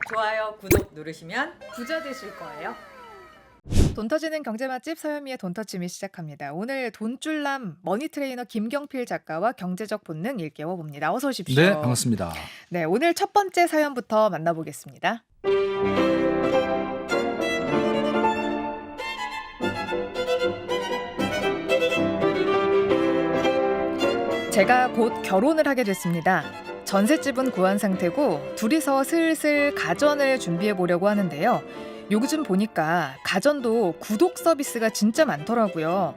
좋아요, 구독 누르시면 부자 되실 거예요. 돈 터지는 경제 맛집 서현미의 돈터침이 시작합니다. 오늘 돈줄남 머니 트레이너 김경필 작가와 경제적 본능 일깨워 봅니다. 어서 오십시오. 네, 반갑습니다. 네, 오늘 첫 번째 사연부터 만나보겠습니다. 제가 곧 결혼을 하게 됐습니다. 전셋집은 구한 상태고 둘이서 슬슬 가전을 준비해 보려고 하는데요. 요즘 보니까 가전도 구독 서비스가 진짜 많더라고요.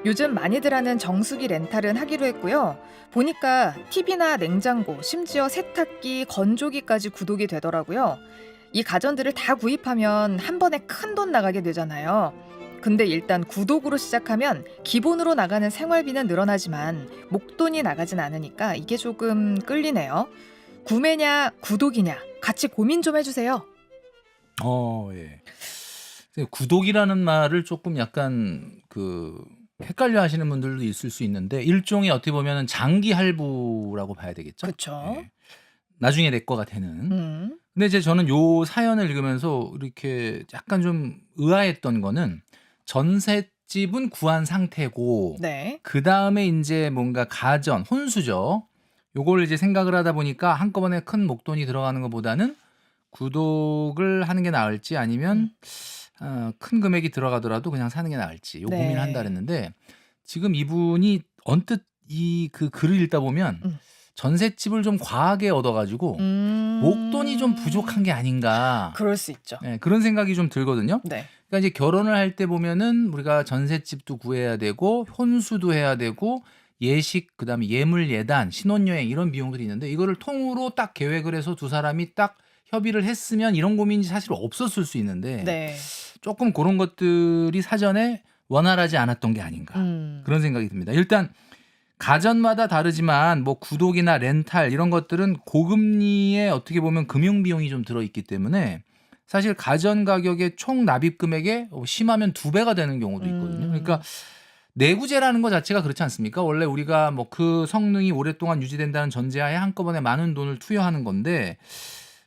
요즘 많이들 하는 정수기 렌탈은 하기로 했고요. 보니까 TV나 냉장고, 심지어 세탁기, 건조기까지 구독이 되더라고요. 이 가전들을 다 구입하면 한 번에 큰 돈 나가게 되잖아요. 근데 일단 구독으로 시작하면 기본으로 나가는 생활비는 늘어나지만 목돈이 나가진 않으니까 이게 조금 끌리네요. 구매냐 구독이냐 같이 고민 좀 해주세요. 예. 구독이라는 말을 조금 약간 헷갈려 하시는 분들도 있을 수 있는데 일종의 어떻게 보면 장기 할부라고 봐야 되겠죠. 그렇죠. 예. 나중에 내 거가 되는. 근데 이제 저는 요 사연을 읽으면서 이렇게 약간 좀 의아했던 거는 전셋집은 구한 상태고 네. 그다음에 이제 뭔가 가전, 혼수죠. 요걸 이제 생각을 하다 보니까 한꺼번에 큰 목돈이 들어가는 것보다는 구독을 하는 게 나을지 아니면 큰 금액이 들어가더라도 그냥 사는 게 나을지 요 네. 고민을 한다 그랬는데 지금 이분이 언뜻 이 글을 읽다 보면 전셋집을 좀 과하게 얻어가지고 목돈이 좀 부족한 게 아닌가. 그럴 수 있죠. 네, 그런 생각이 좀 들거든요. 네. 그러니까 이제 결혼을 할 때 보면은 우리가 전셋집도 구해야 되고 혼수도 해야 되고 예식 그다음에 예물 예단 신혼여행 이런 비용들이 있는데 이거를 통으로 딱 계획을 해서 두 사람이 딱 협의를 했으면 이런 고민이 사실 없었을 수 있는데 네. 조금 그런 것들이 사전에 원활하지 않았던 게 아닌가 그런 생각이 듭니다. 일단 가전마다 다르지만 뭐 구독이나 렌탈 이런 것들은 고금리에 어떻게 보면 금융 비용이 좀 들어있기 때문에 사실 가전 가격의 총 납입 금액에 심하면 2배가 되는 경우도 있거든요. 그러니까 내구재라는 것 자체가 그렇지 않습니까? 원래 우리가 뭐 그 성능이 오랫동안 유지된다는 전제하에 한꺼번에 많은 돈을 투여하는 건데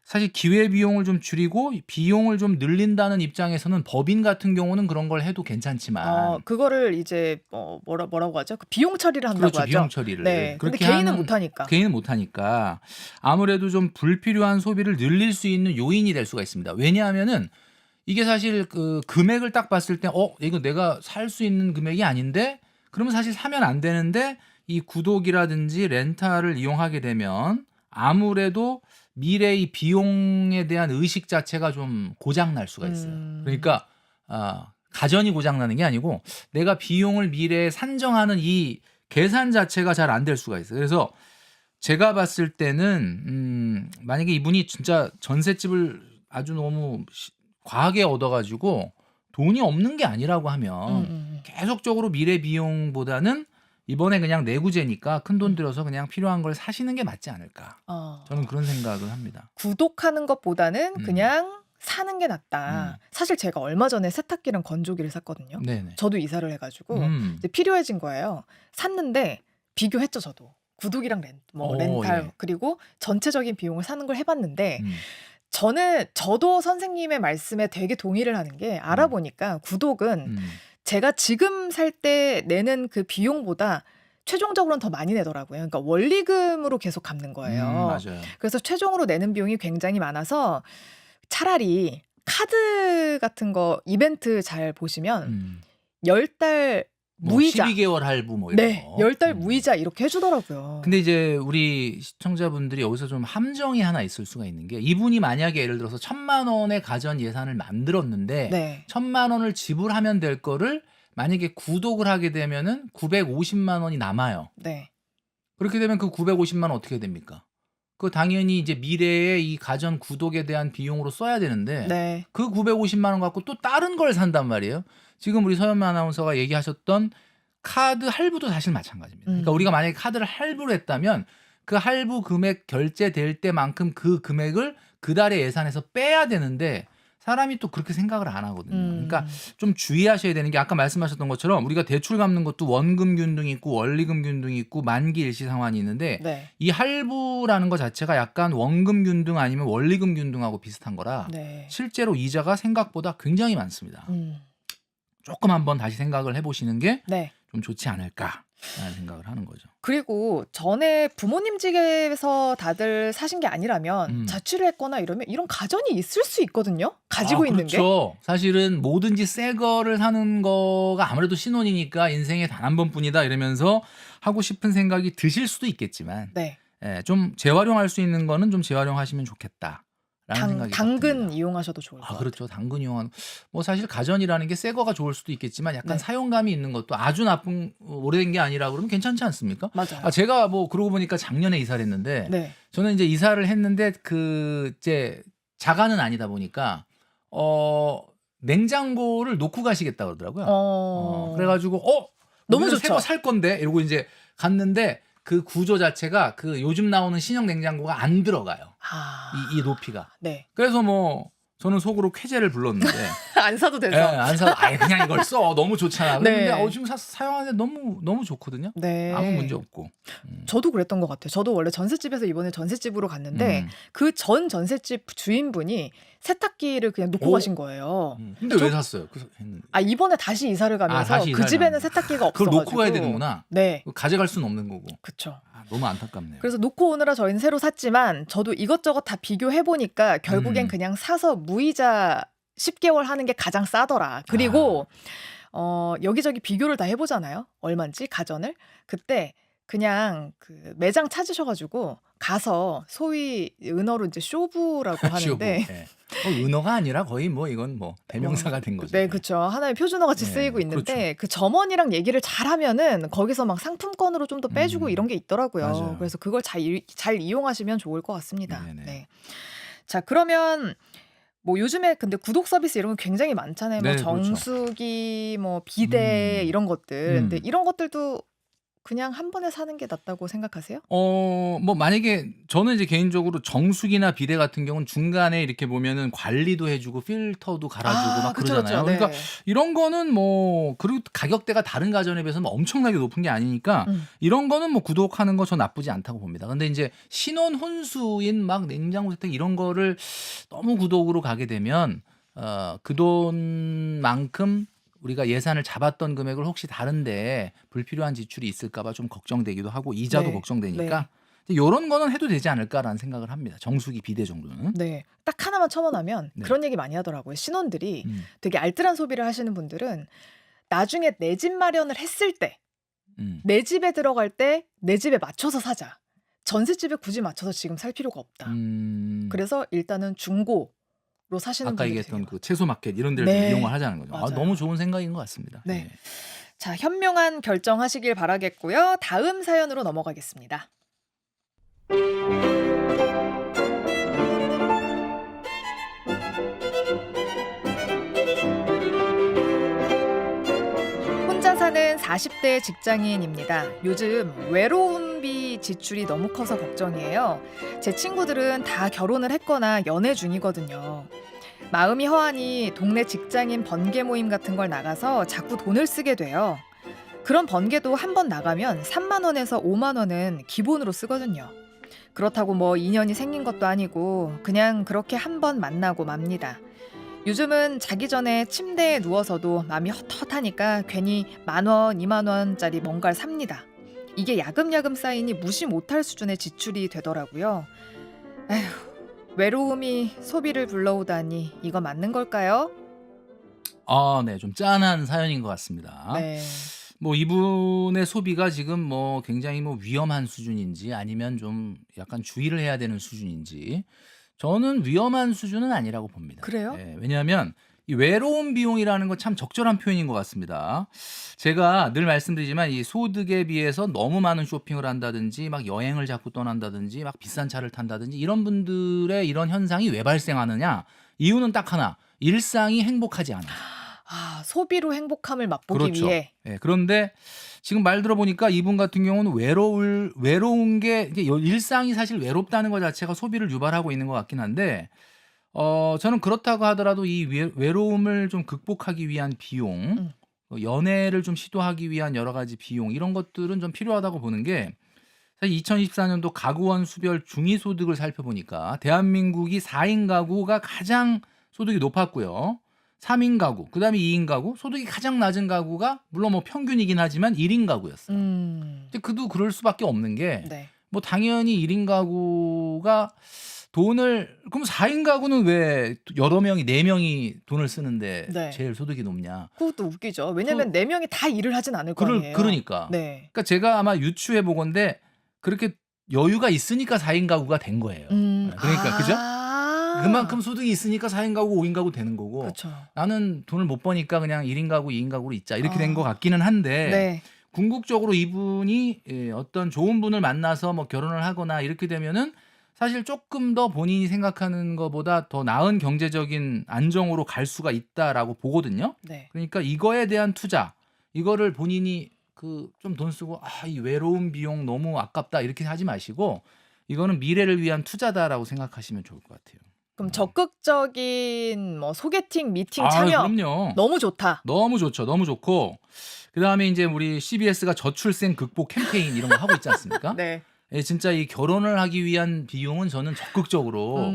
사실 기회 비용을 좀 줄이고 비용을 좀 늘린다는 입장에서는 법인 같은 경우는 그런 걸 해도 괜찮지만 그거를 이제 뭐라고 하죠? 그 비용 처리를 한다고 그렇죠. 하죠. 비용 처리를. 네. 근데 그렇게 개인은 하는- 못 하니까. 개인은 못하니까 아무래도 좀 불필요한 소비를 늘릴 수 있는 요인이 될 수가 있습니다. 왜냐하면은 이게 사실 그 금액을 딱 봤을 때 이거 내가 살 수 있는 금액이 아닌데 그러면 사실 사면 안 되는데 이 구독이라든지 렌탈을 이용하게 되면 아무래도 미래의 비용에 대한 의식 자체가 좀 고장 날 수가 있어요. 그러니까 가전이 고장 나는 게 아니고 내가 비용을 미래에 산정하는 이 계산 자체가 잘 안 될 수가 있어요. 그래서 제가 봤을 때는 만약에 이분이 진짜 전셋집을 아주 너무 과하게 얻어가지고 돈이 없는 게 아니라고 하면 계속적으로 미래 비용보다는 이번에 그냥 내구재니까 큰 돈 들여서 그냥 필요한 걸 사시는 게 맞지 않을까. 저는 그런 생각을 합니다. 구독하는 것보다는 그냥 사는 게 낫다. 사실 제가 얼마 전에 세탁기랑 건조기를 샀거든요. 네네. 저도 이사를 해가지고 이제 필요해진 거예요. 샀는데 비교했죠, 저도. 구독이랑 렌탈 예. 그리고 전체적인 비용을 사는 걸 해봤는데 저도 선생님의 말씀에 되게 동의를 하는 게 알아보니까 구독은 제가 지금 살 때 내는 그 비용보다 최종적으로는 더 많이 내더라고요. 그러니까 원리금으로 계속 갚는 거예요. 맞아요. 그래서 최종으로 내는 비용이 굉장히 많아서 차라리 카드 같은 거 이벤트 잘 보시면 10달 무이자. 12개월 할부 뭐 이런 네, 거. 10달 무이자 이렇게 해주더라고요. 근데 이제 우리 시청자분들이 여기서 좀 함정이 하나 있을 수가 있는 게 이분이 만약에 예를 들어서 1,000만 원의 가전 예산을 만들었는데 네. 1,000만 원을 지불하면 될 거를 만약에 구독을 하게 되면은 950만 원이 남아요. 네. 그렇게 되면 그 950만 원 어떻게 됩니까? 그 당연히 이제 미래에 이 가전 구독에 대한 비용으로 써야 되는데 네. 그 950만 원 갖고 또 다른 걸 산단 말이에요. 지금 우리 서현미 아나운서가 얘기하셨던 카드 할부도 사실 마찬가지입니다. 그러니까 우리가 만약에 카드를 할부를 했다면 그 할부 금액 결제될 때만큼 그 금액을 그 달에 예산에서 빼야 되는데 사람이 또 그렇게 생각을 안 하거든요. 그러니까 좀 주의하셔야 되는 게 아까 말씀하셨던 것처럼 우리가 대출 갚는 것도 원금 균등이 있고 원리금 균등이 있고 만기 일시 상환이 있는데 네. 이 할부라는 것 자체가 약간 원금 균등 아니면 원리금 균등하고 비슷한 거라 네. 실제로 이자가 생각보다 굉장히 많습니다. 조금 한번 다시 생각을 해보시는 게 좀 네. 좋지 않을까라는 생각을 하는 거죠. 그리고 전에 부모님 집에서 다들 사신 게 아니라면 자취를 했거나 이러면 이런 가전이 있을 수 있거든요. 가지고 있는 게. 그렇죠. 사실은 뭐든지 새 거를 사는 거가 아무래도 신혼이니까 인생에 단 한 번뿐이다 이러면서 하고 싶은 생각이 드실 수도 있겠지만 네. 예, 좀 재활용할 수 있는 거는 좀 재활용하시면 좋겠다. 라는 생각이 당근 듭니다. 이용하셔도 좋을 것 같아요. 그렇죠. 당근 이용하는 뭐 사실 가전이라는 게 새 거가 좋을 수도 있겠지만 약간 네. 사용감이 있는 것도 아주 나쁜 오래된 게 아니라 그러면 괜찮지 않습니까? 맞아요. 제가 뭐 그러고 보니까 작년에 이사를 했는데 네. 저는 이제 이사를 했는데 그 이제 자가는 아니다 보니까 냉장고를 놓고 가시겠다 그러더라고요. 그래가지고 너무 우리는 좋죠. 새거 살 건데 이러고 이제 갔는데 그 구조 자체가 그 요즘 나오는 신형 냉장고가 안 들어가요. 이 높이가. 네. 그래서 뭐 저는 속으로 쾌재를 불렀는데 안 사도 돼서. 예, 안 사. 아예 그냥 이걸 써. 너무 좋잖아. 그런데 네. 지금 사용하는데 너무 좋거든요. 네. 아무 문제 없고. 저도 그랬던 것 같아요. 저도 원래 전셋집에서 이번에 전셋집으로 갔는데 그 전 전셋집 주인분이 세탁기를 그냥 놓고 가신 거예요. 근데 왜 샀어요? 했는데. 이번에 다시 이사를 가면서 다시 그 이사를 집에는 가면. 세탁기가 그걸 없어가지고. 놓고 가야 되는구나. 네. 가져갈 수는 없는 거고. 그렇죠. 너무 안타깝네요. 그래서 놓고 오느라 저희는 새로 샀지만 저도 이것저것 다 비교해 보니까 결국엔 그냥 사서 무이자 10개월 하는 게 가장 싸더라. 그리고 여기저기 비교를 다 해보잖아요. 얼마인지 가전을. 그때 그냥 그 매장 찾으셔가지고 가서 소위 은어로 이제 쇼부라고 하는데 쇼부. 네. 은어가 아니라 거의 뭐 이건 뭐 대명사가 된 거죠. 네, 그렇죠. 하나의 표준어 같이 네, 쓰이고 있는데 그렇죠. 그 점원이랑 얘기를 잘하면은 거기서 막 상품권으로 좀 더 빼주고 이런 게 있더라고요. 맞아요. 그래서 그걸 잘 이용하시면 좋을 것 같습니다. 네네. 네. 자, 그러면 뭐 요즘에 근데 구독 서비스 이런 거 굉장히 많잖아요. 뭐 네, 그렇죠. 정수기, 뭐 비데 이런 것들. 근데 이런 것들도 그냥 한 번에 사는 게 낫다고 생각하세요? 뭐 만약에 저는 이제 개인적으로 정수기나 비데 같은 경우는 중간에 이렇게 보면은 관리도 해주고 필터도 갈아주고 막 그쵸, 그러잖아요. 그쵸. 네. 그러니까 이런 거는 뭐 그리고 가격대가 다른 가전에 비해서 뭐 엄청나게 높은 게 아니니까 이런 거는 뭐 구독하는 거 저 나쁘지 않다고 봅니다. 근데 이제 신혼 혼수인 막 냉장고 세탁 이런 거를 너무 구독으로 가게 되면 그 돈만큼 우리가 예산을 잡았던 금액을 혹시 다른데 불필요한 지출이 있을까봐 좀 걱정되기도 하고 이자도 네. 걱정되니까 이런 거는 해도 되지 않을까라는 생각을 합니다. 정수기 비데 정도는. 네. 딱 하나만 첨언하면 네. 그런 얘기 많이 하더라고요. 신혼들이 되게 알뜰한 소비를 하시는 분들은 나중에 내 집 마련을 했을 때, 내 집에 들어갈 때 내 집에 맞춰서 사자. 전셋집에 굳이 맞춰서 지금 살 필요가 없다. 그래서 일단은 중고로 사시는 아까 분들이 얘기했던 되게 그 채소 마켓 이런 데를 네. 좀 이용을 하자는 거죠. 맞아요. 너무 좋은 생각인 것 같습니다. 네. 자, 현명한 결정하시길 바라겠고요. 다음 사연으로 넘어가겠습니다. 혼자 사는 40대 직장인입니다. 요즘 외로움비 지출이 너무 커서 걱정이에요. 제 친구들은 다 결혼을 했거나 연애 중이거든요. 마음이 허하니 동네 직장인 번개 모임 같은 걸 나가서 자꾸 돈을 쓰게 돼요. 그런 번개도 한 번 나가면 3만 원에서 5만 원은 기본으로 쓰거든요. 그렇다고 뭐 인연이 생긴 것도 아니고 그냥 그렇게 한 번 만나고 맙니다. 요즘은 자기 전에 침대에 누워서도 마음이 헛헛하니까 괜히 10,000원, 2만 원짜리 뭔가를 삽니다. 이게 야금야금 쌓이니 무시 못할 수준의 지출이 되더라고요. 에휴, 외로움이 소비를 불러오다니 이거 맞는 걸까요? 네, 좀 짠한 사연인 것 같습니다. 네. 뭐 이분의 소비가 지금 뭐 굉장히 뭐 위험한 수준인지 아니면 좀 약간 주의를 해야 되는 수준인지 저는 위험한 수준은 아니라고 봅니다. 그래요? 네, 왜냐하면 이 외로움 비용이라는 건 참 적절한 표현인 것 같습니다. 제가 늘 말씀드리지만 이 소득에 비해서 너무 많은 쇼핑을 한다든지 막 여행을 자꾸 떠난다든지 막 비싼 차를 탄다든지 이런 분들의 이런 현상이 왜 발생하느냐? 이유는 딱 하나. 일상이 행복하지 않아. 소비로 행복함을 맛보기 그렇죠. 위해. 네, 그런데 지금 말 들어보니까 이분 같은 경우는 외로운 게 이게 일상이 사실 외롭다는 것 자체가 소비를 유발하고 있는 것 같긴 한데 저는 그렇다고 하더라도 이 외로움을 좀 극복하기 위한 비용, 연애를 좀 시도하기 위한 여러 가지 비용 이런 것들은 좀 필요하다고 보는 게 사실 2024년도 가구원 수별 중위소득을 살펴보니까 대한민국이 4인 가구가 가장 소득이 높았고요. 3인 가구, 그다음에 2인 가구, 소득이 가장 낮은 가구가 물론 뭐 평균이긴 하지만 1인 가구였어요. 근데 그도 그럴 수밖에 없는 게 네. 뭐 당연히 1인 가구가 돈을 그럼 4인 가구는 왜 여러 명이 4명이 돈을 쓰는데 네. 제일 소득이 높냐? 그것도 웃기죠. 왜냐면 4명이 다 일을 하진 않을 거 아니에요. 그러니까. 네. 그러니까 제가 아마 유추해 보건데 그렇게 여유가 있으니까 4인 가구가 된 거예요. 그러니까 그죠? 그만큼 소득이 있으니까 4인 가구, 5인 가구 되는 거고. 그렇죠. 나는 돈을 못 버니까 그냥 1인 가구, 2인 가구로 있자. 이렇게 된 것 같기는 한데 네. 궁극적으로 이분이 어떤 좋은 분을 만나서 뭐 결혼을 하거나 이렇게 되면은 사실 조금 더 본인이 생각하는 것보다 더 나은 경제적인 안정으로 갈 수가 있다라고 보거든요. 네. 그러니까 이거에 대한 투자, 이거를 본인이 그 좀 돈 쓰고 이 외로움 비용 너무 아깝다 이렇게 하지 마시고 이거는 미래를 위한 투자다라고 생각하시면 좋을 것 같아요. 그럼 적극적인 뭐 소개팅, 미팅 참여 그럼요. 너무 좋다. 너무 좋죠. 너무 좋고 그다음에 이제 우리 CBS가 저출생 극복 캠페인 이런 거 하고 있지 않습니까? 네. 진짜 이 결혼을 하기 위한 비용은 저는 적극적으로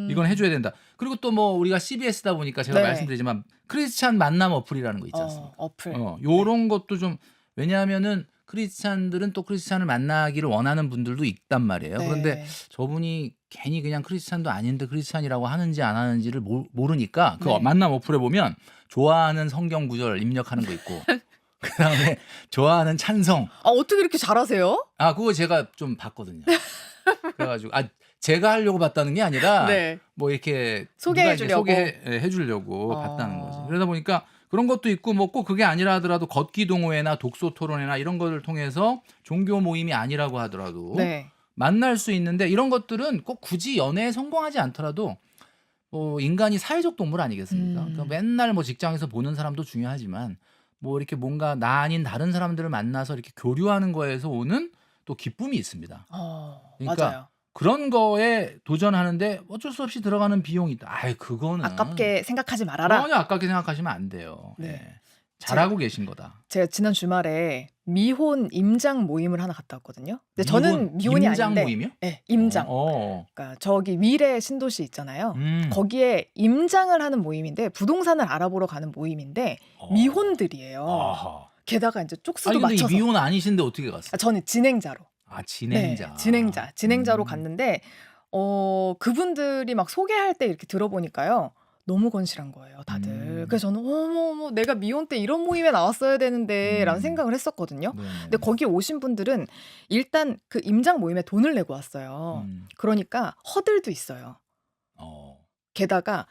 이건 해줘야 된다. 그리고 또 뭐 우리가 CBS다 보니까 제가 네. 말씀드리지만 크리스찬 만남 어플이라는 거 있지 않습니까? 어플. 요런 것도 좀 왜냐하면은 크리스찬들은 또 크리스찬을 만나기를 원하는 분들도 있단 말이에요. 네. 그런데 저분이 괜히 그냥 크리스찬도 아닌데 크리스찬이라고 하는지 안 하는지를 모르니까 그 네. 만남 어플에 보면 좋아하는 성경 구절 입력하는 거 있고 그다음에 좋아하는 찬성 어떻게 이렇게 잘하세요? 그거 제가 좀 봤거든요. 그래가지고 제가 하려고 봤다는 게 아니라 네. 뭐 이렇게 소개해 누가 이제 주려고. 소개해 주려고 봤다는 거지. 그러다 보니까 그런 것도 있고 뭐 꼭 그게 아니라 하더라도 걷기 동호회나 독서 토론회나 이런 것을 통해서 종교 모임이 아니라고 하더라도 네. 만날 수 있는데 이런 것들은 꼭 굳이 연애에 성공하지 않더라도 뭐 인간이 사회적 동물 아니겠습니까? 그러니까 맨날 뭐 직장에서 보는 사람도 중요하지만 뭐 이렇게 뭔가 나 아닌 다른 사람들을 만나서 이렇게 교류하는 거에서 오는 또 기쁨이 있습니다. 그러니까 맞아요. 그런 거에 도전하는데 어쩔 수 없이 들어가는 비용이 있다. 그거는 아깝게 생각하지 말아라. 전혀 아깝게 생각하시면 안 돼요. 네. 잘하고 계신 거다. 제가 지난 주말에 미혼 임장 모임을 하나 갔다 왔거든요. 근데 저는 미혼이 임장 아닌데, 모임이요? 네, 임장. 그러니까 저기 위례 신도시 있잖아요. 거기에 임장을 하는 모임인데 부동산을 알아보러 가는 모임인데 미혼들이에요. 아하. 게다가 이제 쪽수도 아니 근데 맞춰서. 이 미혼 아니신데 어떻게 갔어요? 저는 진행자로. 진행자. 네, 진행자로 갔는데 그분들이 막 소개할 때 이렇게 들어보니까요. 너무 건실한 거예요, 다들. 그래서 저는 어머 내가 미혼 때 이런 모임에 나왔어야 되는데 라는 생각을 했었거든요. 근데 거기 오신 분들은 일단 그 임장 모임에 돈을 내고 왔어요. 그러니까 허들도 있어요. 게다가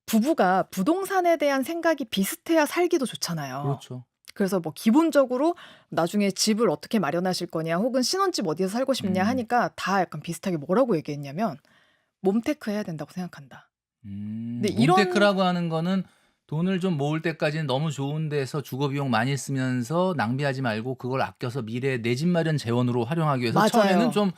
부부가 부동산에 대한 생각이 비슷해야 살기도 좋잖아요. 그렇죠. 그래서 뭐 기본적으로 나중에 집을 어떻게 마련하실 거냐 혹은 신혼집 어디서 살고 싶냐 하니까 다 약간 비슷하게 뭐라고 얘기했냐면 몸테크 해야 된다고 생각한다. 근데 몸테크라고 하는 거는 돈을 좀 모을 때까지는 너무 좋은 데서 주거 비용 많이 쓰면서 낭비하지 말고 그걸 아껴서 미래에 내 집 마련 재원으로 활용하기 위해서 맞아요. 처음에는 좀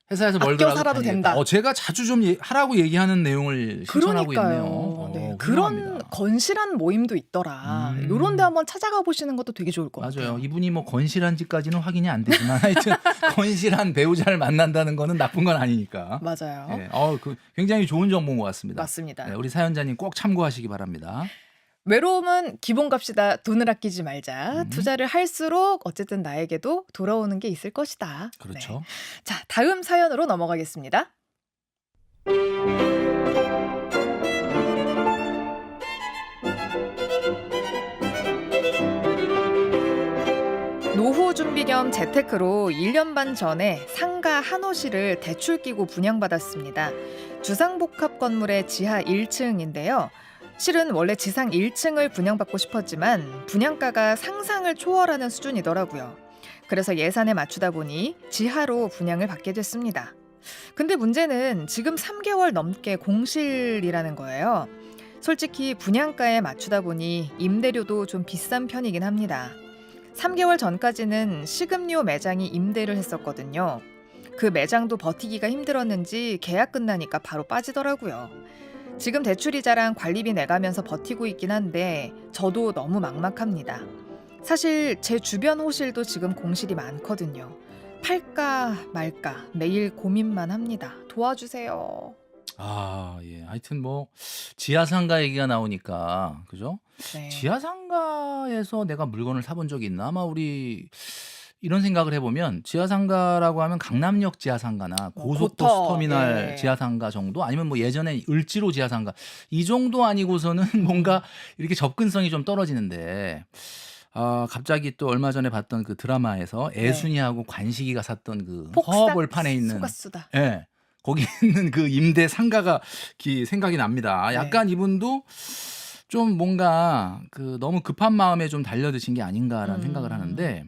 회사에서 아껴 멀더라도 살아도 다니겠다. 된다. 제가 자주 좀 하라고 얘기하는 내용을 실천하고 있네요. 네, 그런 훌륭합니다. 건실한 모임도 있더라. 이런 데 한번 찾아가 보시는 것도 되게 좋을 것 같아요. 맞아요. 이분이 뭐 건실한지까지는 확인이 안 되지만 하여튼 건실한 배우자를 만난다는 거는 나쁜 건 아니니까. 맞아요. 네, 굉장히 좋은 정보인 것 같습니다. 맞습니다. 네, 우리 사연자님 꼭 참고하시기 바랍니다. 외로움은 기본값이다. 돈을 아끼지 말자. 투자를 할수록 어쨌든 나에게도 돌아오는 게 있을 것이다. 그렇죠. 네. 자, 다음 사연으로 넘어가겠습니다. 노후 준비 겸 재테크로 1년 반 전에 상가 한 호실을 대출 끼고 분양받았습니다. 주상복합 건물의 지하 1층인데요. 실은 원래 지상 1층을 분양받고 싶었지만 분양가가 상상을 초월하는 수준이더라고요. 그래서 예산에 맞추다 보니 지하로 분양을 받게 됐습니다. 근데 문제는 지금 3개월 넘게 공실이라는 거예요. 솔직히 분양가에 맞추다 보니 임대료도 좀 비싼 편이긴 합니다. 3개월 전까지는 식음료 매장이 임대를 했었거든요. 그 매장도 버티기가 힘들었는지 계약 끝나니까 바로 빠지더라고요. 지금 대출이자랑 관리비 내가면서 버티고 있긴 한데 저도 너무 막막합니다. 사실 제 주변 호실도 지금 공실이 많거든요. 팔까 말까 매일 고민만 합니다. 도와주세요. 아, 예. 하여튼 뭐 지하상가 얘기가 나오니까 그죠? 네. 지하상가에서 내가 물건을 사본 적이 있나? 아마 우리 이런 생각을 해보면 지하상가라고 하면 강남역 지하상가나 고속버스 고터, 터미널 예. 지하상가 정도 아니면 뭐 예전에 을지로 지하상가 이 정도 아니고서는 뭔가 이렇게 접근성이 좀 떨어지는데 갑자기 또 얼마 전에 봤던 그 드라마에서 애순이하고 관식이가 샀던 그 허허벌판에 있는 소가수다. 예. 거기 있는 그 임대 상가가 생각이 납니다. 네. 약간 이분도 좀 뭔가 그 너무 급한 마음에 좀 달려드신 게 아닌가라는 생각을 하는데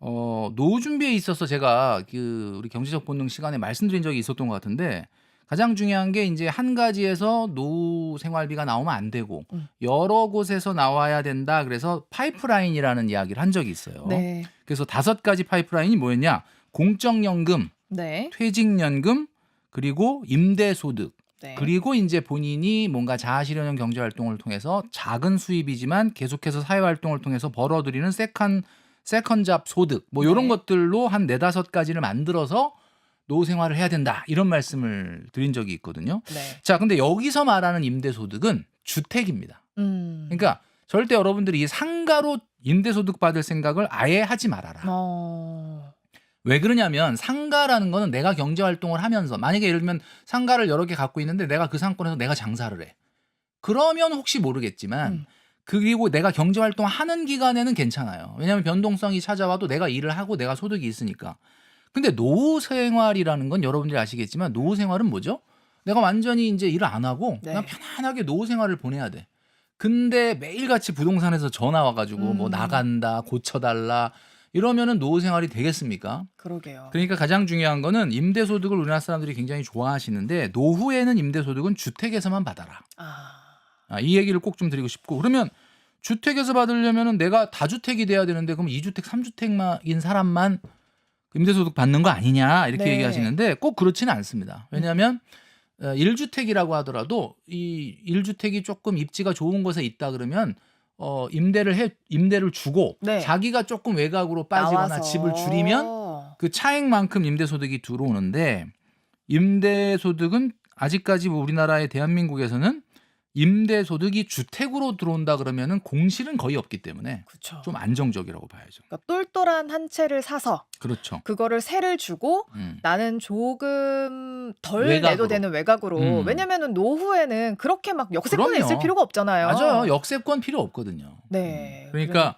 노후 준비에 있어서 제가 그 우리 경제적 본능 시간에 말씀드린 적이 있었던 것 같은데 가장 중요한 게 이제 한 가지에서 노후 생활비가 나오면 안 되고 여러 곳에서 나와야 된다. 그래서 파이프라인이라는 이야기를 한 적이 있어요. 네. 그래서 5가지 파이프라인이 뭐였냐? 공적연금, 네. 퇴직연금, 그리고 임대소득, 네. 그리고 이제 본인이 뭔가 자아실현형 경제활동을 통해서 작은 수입이지만 계속해서 사회활동을 통해서 벌어들이는 세컨잡 소득 뭐 이런 네. 것들로 한 4-5가지를 만들어서 노후 생활을 해야 된다 이런 말씀을 드린 적이 있거든요. 네. 자, 근데 여기서 말하는 임대소득은 주택입니다. 그러니까 절대 여러분들이 이 상가로 임대소득 받을 생각을 아예 하지 말아라. 왜 그러냐면 상가라는 거는 내가 경제활동을 하면서 만약에 예를 들면 상가를 여러 개 갖고 있는데 내가 그 상권에서 내가 장사를 해. 그러면 혹시 모르겠지만 그리고 내가 경제활동 하는 기간에는 괜찮아요. 왜냐하면 변동성이 찾아와도 내가 일을 하고 내가 소득이 있으니까. 근데 노후 생활이라는 건 여러분들이 아시겠지만 노후 생활은 뭐죠? 내가 완전히 이제 일을 안 하고 그냥 편안하게 노후 생활을 보내야 돼. 근데 매일같이 부동산에서 전화 와가지고 뭐 나간다, 고쳐달라 이러면은 노후 생활이 되겠습니까? 그러게요. 그러니까 가장 중요한 거는 임대소득을 우리나라 사람들이 굉장히 좋아하시는데 노후에는 임대소득은 주택에서만 받아라. 이 얘기를 꼭 좀 드리고 싶고 그러면 주택에서 받으려면은 내가 다주택이 돼야 되는데 그럼 2주택, 3주택인 사람만 임대소득 받는 거 아니냐 이렇게 네. 얘기하시는데 꼭 그렇지는 않습니다. 왜냐하면 1주택이라고 하더라도 이 1주택이 조금 입지가 좋은 곳에 있다 그러면 임대를 주고 네. 자기가 조금 외곽으로 빠지거나 나와서. 집을 줄이면 그 차액만큼 임대소득이 들어오는데 임대소득은 아직까지 뭐 우리나라의 대한민국에서는 임대소득이 주택으로 들어온다 그러면은 공실은 거의 없기 때문에 그쵸. 좀 안정적이라고 봐야죠. 그러니까 똘똘한 한 채를 사서 그렇죠. 그거를 세를 주고 나는 조금 덜 내도 외곽으로. 되는 외곽으로. 왜냐면은 노후에는 그렇게 막 역세권에 그럼요. 있을 필요가 없잖아요. 맞아요. 역세권 필요 없거든요. 네. 그러니까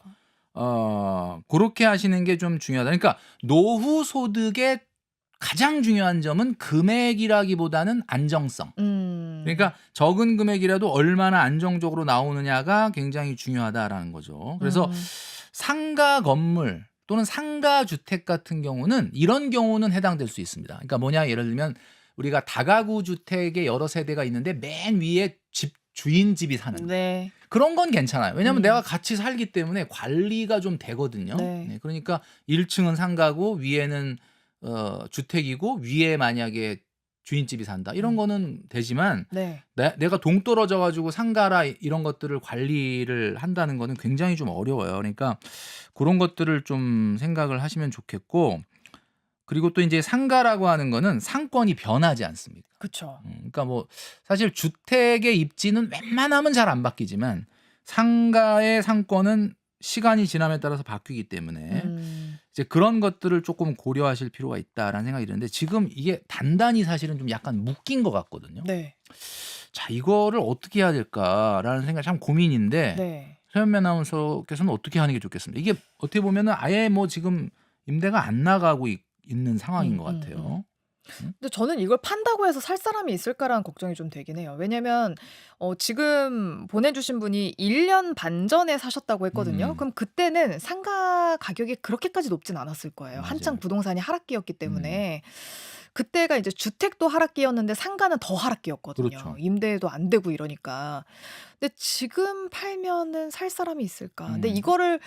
그렇게 하시는 게 좀 중요하다. 그러니까 노후 소득의 가장 중요한 점은 금액이라기보다는 안정성. 그러니까 적은 금액이라도 얼마나 안정적으로 나오느냐가 굉장히 중요하다라는 거죠. 그래서 상가 건물 또는 상가 주택 같은 경우는 이런 경우는 해당될 수 있습니다. 그러니까 뭐냐 예를 들면 우리가 다가구 주택에 여러 세대가 있는데 맨 위에 주인 집이 사는 네. 그런 건 괜찮아요. 왜냐하면 내가 같이 살기 때문에 관리가 좀 되거든요. 네. 그러니까 1층은 상가고 위에는 주택이고 위에 만약에 주인집이 산다 이런 거는 되지만 네. 내가 동떨어져 가지고 상가라 이런 것들을 관리를 한다는 거는 굉장히 좀 어려워요. 그러니까 그런 것들을 좀 생각을 하시면 좋겠고 그리고 또 이제 상가라고 하는 거는 상권이 변하지 않습니다. 그렇죠. 그러니까 뭐 사실 주택의 입지는 웬만하면 잘 안 바뀌지만 상가의 상권은 시간이 지남에 따라서 바뀌기 때문에 이제 그런 것들을 조금 고려하실 필요가 있다라는 생각이 드는데 지금 이게 단단히 사실은 좀 약간 묶인 것 같거든요. 네. 자, 이거를 어떻게 해야 될까라는 생각이 참 고민인데 네. 서현미 아나운서께서는 어떻게 하는 게 좋겠습니까? 이게 어떻게 보면은 아예 뭐 지금 임대가 안 나가고 있는 상황인 것 같아요. 근데 저는 이걸 판다고 해서 살 사람이 있을까라는 걱정이 좀 되긴 해요. 왜냐면 지금 보내주신 분이 1년 반 전에 사셨다고 했거든요. 그럼 그때는 상가 가격이 그렇게까지 높진 않았을 거예요. 맞아요. 한창 부동산이 하락기였기 때문에. 그때가 이제 주택도 하락기였는데 상가는 더 하락기였거든요. 그렇죠. 임대도 안 되고 이러니까. 근데 지금 팔면은 살 사람이 있을까? 근데 음. 이거를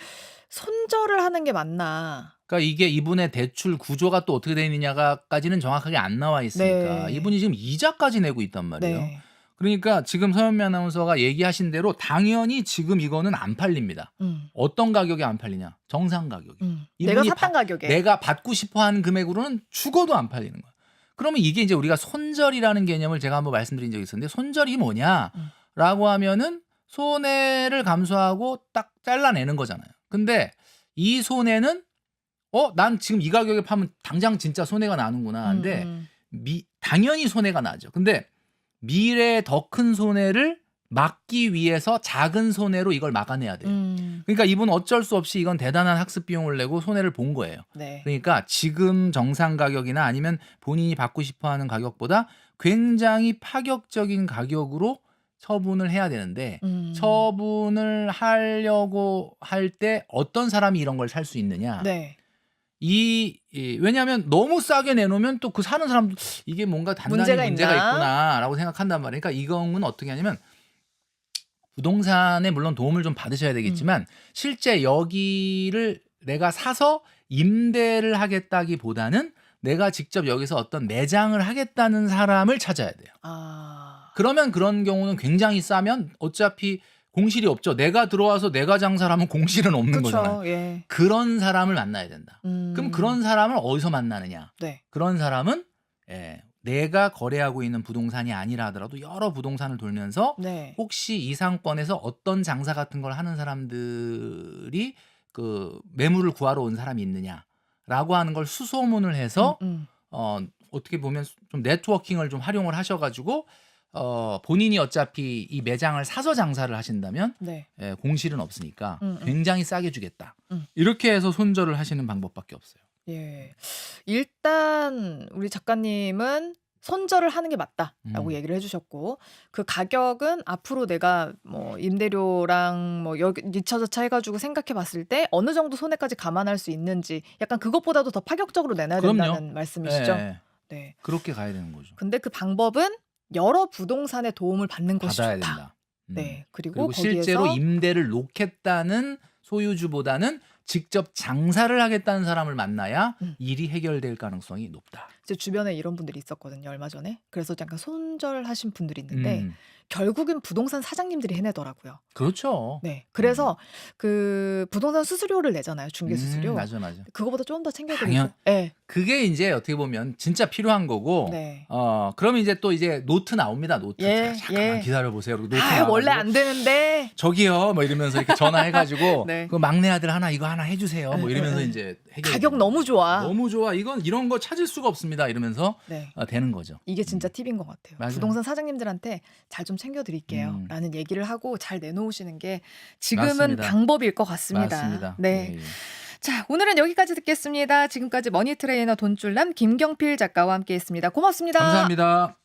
손절을 하는 게 맞나? 그러니까 이게 이분의 대출 구조가 또 어떻게 되느냐가까지는 정확하게 안 나와 있으니까 네. 이분이 지금 이자까지 내고 있단 말이에요. 네. 그러니까 지금 서현미 아나운서가 얘기하신 대로 당연히 지금 이거는 안 팔립니다. 어떤 가격에 안 팔리냐? 정상 가격이. 내가 이분이 샀던 가격에. 내가 받고 싶어하는 금액으로는 죽어도 안 팔리는 거야. 그러면 이게 이제 우리가 손절이라는 개념을 제가 한번 말씀드린 적이 있었는데 손절이 뭐냐라고 하면은 손해를 감수하고 딱 잘라내는 거잖아요. 근데 이 손해는 난 지금 이 가격에 파면 당장 진짜 손해가 나는구나. 근데 당연히 손해가 나죠. 근데 미래에 더 큰 손해를 막기 위해서 작은 손해로 이걸 막아내야 돼요. 그러니까 이분 어쩔 수 없이 이건 대단한 학습 비용을 내고 손해를 본 거예요. 네. 그러니까 지금 정상 가격이나 아니면 본인이 받고 싶어하는 가격보다 굉장히 파격적인 가격으로 처분을 해야 되는데 처분을 하려고 할 때 어떤 사람이 이런 걸 살 수 있느냐. 네. 왜냐하면 너무 싸게 내놓으면 또 그 사는 사람도 이게 뭔가 단단히 문제가 있구나라고 생각한단 말이에요. 그러니까 이 경우는 어떻게 하냐면 부동산에 물론 도움을 좀 받으셔야 되겠지만 실제 여기를 내가 사서 임대를 하겠다기보다는 내가 직접 여기서 어떤 매장을 하겠다는 사람을 찾아야 돼요. 그러면 그런 경우는 굉장히 싸면 어차피 공실이 없죠. 내가 들어와서 내가 장사를 하면 공실은 없는 그쵸, 거잖아요. 예. 그런 사람을 만나야 된다. 그럼 그런 사람을 어디서 만나느냐? 네. 그런 사람은 내가 거래하고 있는 부동산이 아니라 하더라도 여러 부동산을 돌면서 네. 혹시 이 상권에서 어떤 장사 같은 걸 하는 사람들이 그 매물을 구하러 온 사람이 있느냐라고 하는 걸 수소문을 해서 어떻게 보면 좀 네트워킹을 좀 활용을 하셔가지고 본인이 어차피 이 매장을 사서 장사를 하신다면 네. 공실은 없으니까 굉장히 싸게 주겠다. 이렇게 해서 손절을 하시는 방법밖에 없어요. 예. 일단 우리 작가님은 손절을 하는 게 맞다라고 얘기를 해주셨고 그 가격은 앞으로 내가 뭐 임대료랑 뭐 여기 이차저차 해가지고 생각해봤을 때 어느 정도 손해까지 감안할 수 있는지 약간 그것보다도 더 파격적으로 내놔야 된다는 말씀이시죠? 네. 그렇게 가야 되는 거죠. 근데 그 방법은 여러 부동산의 도움을 받는 것이 받아야 좋다. 된다. 네. 그리고 거기에서 실제로 임대를 놓겠다는 소유주보다는 직접 장사를 하겠다는 사람을 만나야 일이 해결될 가능성이 높다. 제 주변에 이런 분들이 있었거든요. 얼마 전에. 그래서 잠깐 손절하신 분들이 있는데 결국은 부동산 사장님들이 해내더라고요. 그렇죠. 네. 그래서 그 부동산 수수료를 내잖아요. 중개 수수료. 맞아. 그거보다 좀 더 챙겨드리고. 당연. 네. 그게 이제 어떻게 보면 진짜 필요한 거고. 네. 그러면 이제 또 이제 노트 나옵니다. 노트. 예, 잠깐만 기다려 보세요. 노트 원래 안 되는데. 저기요. 뭐 이러면서 이렇게 전화해가지고 네. 그 막내 아들 하나 해주세요. 뭐 이러면서 이제 해결. 가격 너무 좋아. 너무 좋아. 이런 거 찾을 수가 없습니다. 이러면서 되는 거죠. 이게 진짜 팁인 것 같아요. 맞아요. 부동산 사장님들한테 잘 좀 챙겨드릴게요. 라는 얘기를 하고 잘 내놓으시는 게 지금은 맞습니다. 방법일 것 같습니다. 맞습니다. 네. 예. 자, 오늘은 여기까지 듣겠습니다. 지금까지 머니트레이너 돈줄남 김경필 작가와 함께했습니다. 고맙습니다. 감사합니다.